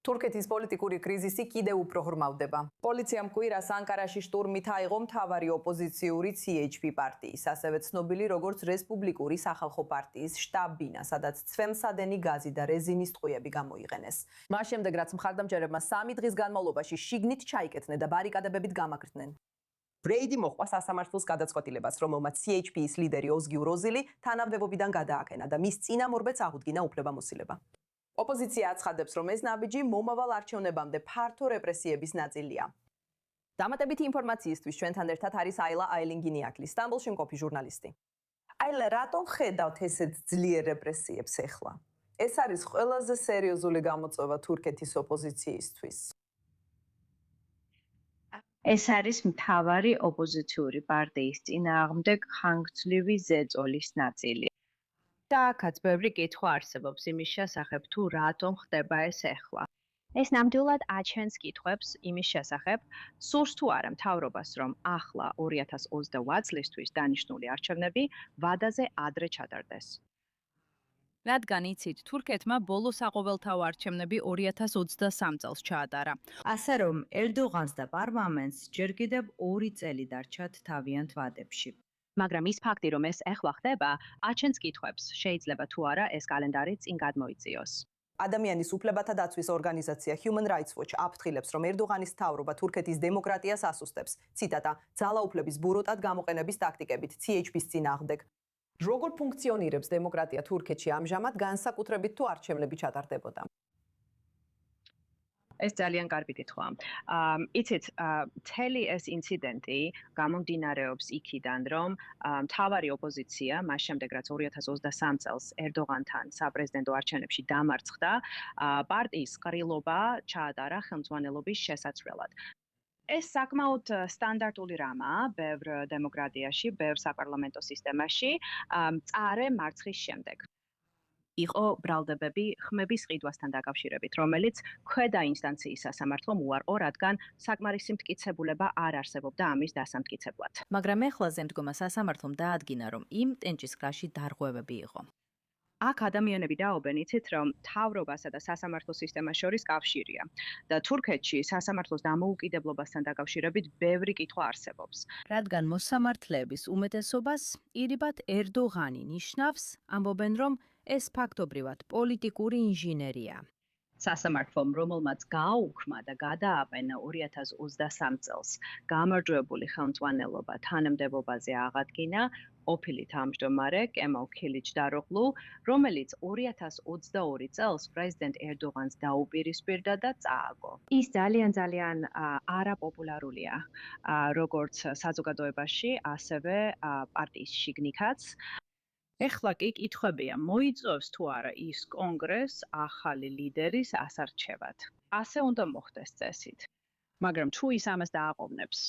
თურქეთის პოლიტიკური კრიზისი კიდევ უფრო ღრმავდება. პოლიციამ კვირას ანკარაში შტურმით აიღო მთავარი ოპოზიციური CHP პარტიის, ასევე ცნობილი როგორც რესპუბლიკური სახალხო პარტიის შტაბ-ბინა, სადაც ცვემსადენი გაზი და რეზინის ტყვიები გამოიყენეს. მას შემდეგ, რაც მხარდამჭერებმა 3 დღის განმავლობაში შიგნით ჩაიკეტნენ და ბარიკადებებით გამაგრდნენ. ბრეიდი მოჰყვა სასამართლოს გადაწყვეტილებას, რომელმაც CHP-ის ლიდერი ოზგიუ როზილი თანამდებობიდან გადააყენა და მის წინამორბედს აღუდგინა უფლებამოსილება. ოპოზიცია აცხადებს, რომ ეს ნაბიჯი მომავალ არჩევნებამდე ფართო რეპრესიების ნაწილია. დამატებითი ინფორმაციისთვის ჩვენთან ერთად არის აილა აილინგინიაკლი, სტამბოლში მყოფი ჟურნალისტი. აილა, რატომ ხედავთ ესეთ ძლიერ რეპრესიებს ახლა? ეს არის ყველაზე სერიოზული გამოწვევა თურქეთის ოპოზიციისთვის. ეს არის მთავარი ოპოზიციური პარტიის წინააღმდეგ ხანგრძლივი ზეწოლის ნაწილი. და აქაც ბევრი კითხვა არსებობს იმის შესახებ, თუ რატომ ხდება ეს ახლა. ეს ნამდვილად აჩენს კითხვებს იმის შესახებ, სურს თუ არა მთავრობას, რომ ახლა 2028 წლისთვის დანიშნული არჩევნები ვადაზე ადრე ჩატარდეს. რადგან იცით, თურქეთმა ბოლო საყოველთაო არჩევნები 2023 წელს ჩაატარა. ასე რომ ერდოღანს და პარლამენტს ჯერ კიდევ 2 წელი დარჩათ თავიანთ ვადებში. მაგრამ ის ფაქტი, რომ ეს ახლა ხდება, აჩენს კითხვებს, შეიძლება თუ არა ეს კალენდარი წინ გადმოიწიოს. ადამიანის უფლებათა დაცვის ორგანიზაცია Human Rights Watch აფრთხილებს, რომ ერდოღანის მთავრობა თურქეთის დემოკრატიას ასუსტებს. ციტატა: ძალაუფლების ბუროტად გამოყენების ტაქტიკებით CHP-ის წინააღმდეგ. როგორ ფუნქციონირებს დემოკრატია თურქეთში ამჟამად, განსაკუთრებით თუ არჩევნები ჩატარდებოდა? ეს ძალიან კარგი კითხვაა. იცით, მთელი ეს ინციდენტი გამომდინარეობს იქიდან, რომ მთავარი ოპოზიცია, მას შემდეგ რაც 2023 წელს ერდოღანთან საპრეზიდენტო არჩევნებში დამარცხდა, პარტიის ყრილობა ჩაატარა ხელმძღვანელობის შესაცვლელად. ეს საკმაოდ სტანდარტული რამაა ბევრ დემოკრატიაში, ბევრ საპარლამენტო სისტემაში, მწარე მარცხის შემდეგ. იყო ბრალდებები ხმების ყიდვასთან დაკავშირებით, რომელიც ქვედა ინსტანციის სასამართლომ უარყო, რადგან საკმარისი მტკიცებულება არ არსებობდა ამის დასამტკიცებლად. მაგრამ ეხლა ზემდგომა სასამართლომ დაადგინა, რომ იმ ტენჯისყრაში დარღვევები იყო. აქ ადამიანები დაობენ, იცით, რომ მთავრობასა და სასამართლო სისტემას შორის კავშირია და თურქეთში სასამართლოს დამოუკიდებლობასთან დაკავშირებით ბევრი კითხვა არსებობს. რადგან მოსამართლეების უმეტესობას ირიბად ერდოღანი ნიშნავს, ამბობენ, რომ ეს ფაქტობრივად პოლიტიკური ინჟინერია. სასამართლომ, რომელმაც გააუქმა და გადააყენა 2023 წელს გამარჯვებული ხელმძღვანელობა თანამდებობაზე აღადგინა ყოფილი თავმჯდომარე კემალ ქილიჩდაროღლუ, რომელიც 2022 წელს პრეზიდენტ ერდოღანს დაუპირისპირდა და წააგო. ის ძალიან არაპოპულარულია, როგორც საზოგადოებაში, ასევე პარტიის შიგნითაც. ეხლა კი კითხვებია, მოიწევს თუ არა ის კონგრესს ახალი ლიდერის ასარჩევად. ასე უნდა მოხდეს წესით. მაგრამ თუ ის ამას დააყოვნებს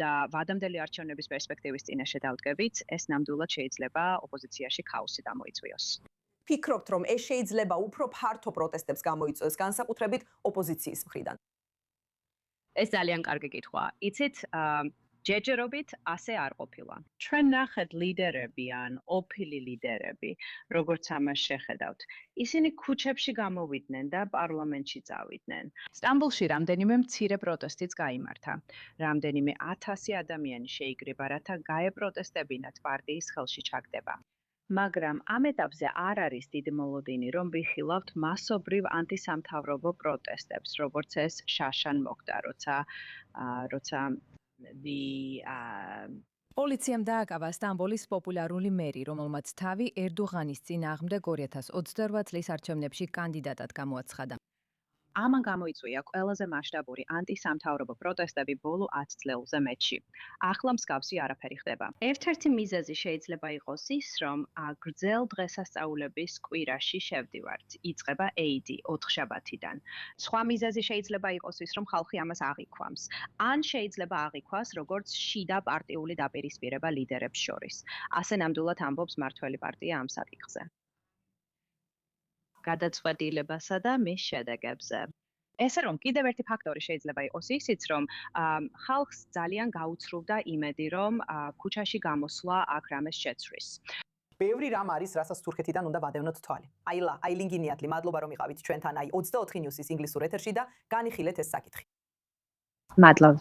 და ვადამდელი არჩევნების პერსპექტივის წინაშე დავდგებით, ეს ნამდვილად შეიძლება ოპოზიციაში ქაოსი გამოიწვიოს. ფიქრობთ, რომ ეს შეიძლება უფრო ფართო პროტესტებს გამოიწვევს, განსაკუთრებით ოპოზიციის მხრიდან? ეს ძალიან კარგი კითხვაა. იცით, ჯერჯერობით ასე არ ყოფილა. ჩვენ ნახეთ ლიდერები ან ყოფილი ლიდერები, როგორც ამას შეხედავთ. ისინი ქუჩებში გამოვიდნენ და პარლამენტში წავიდნენ. სტამბოლში რამდენიმე მცირე პროტესტიც გაიმართა. რამდენიმე 1000 ადამიანი შეიკრიბა, რათა გაეპროტესტებინათ პარტიის ხელში ჩაგდება. მაგრამ ამ ეტაპზე არ არის დიდი მოლოდინი, რომ ვიხილავთ მასობრივ ანტისამთავრობო პროტესტებს, როგორც ეს შაშან მოხდა, როცა პოლიციამ დააკავა სტამბოლის პოპულარული მერი, რომელმაც თავი ერდოღანის წინააღმდეგ 2028 წლის არჩევნებში კანდიდატად გამოაცხადა. ამან გამოიწვია ყველაზე მასშტაბური ანტისამთავრობო პროტესტები ბოლო 10 წლზე მეტში. ახლა მსგავსი არაფერი ხდება. ერთ-ერთი მიზეზი შეიძლება იყოს ის, რომ გრძელ დღესასწაულების კვირაში შევდივართ. იწყება ეიდი 4 შაბათიდან. სხვა მიზეზი შეიძლება იყოს ის, რომ ხალხი ამას აღიქვამს. ან შეიძლება აღიქვას როგორც შიდა პარტიული დაპირისპირება ლიდერებს შორის. ასე ნამდვილად ამბობს მართველი პარტია ამ საკითხზე. გადაწყვეტილებასა და მის შედეგებზე. ესე რომ კიდევ ერთი ფაქტორი შეიძლება იყოს ისიც, რომ ხალხს ძალიან გაუცრუვდა იმედი, რომ ქუჩაში გამოსვლა აქ რამეს შეცვლის. ბევრი რამ არის, რასაც თურქეთიდან უნდა ვადევნოთ თვალი. აი ლინგინიატლი, მადლობა რომ იყავით ჩვენთან. 24 ნიუსის ინგლისურ ეთერში და განიხილეთ ეს საკითხი. მადლობა.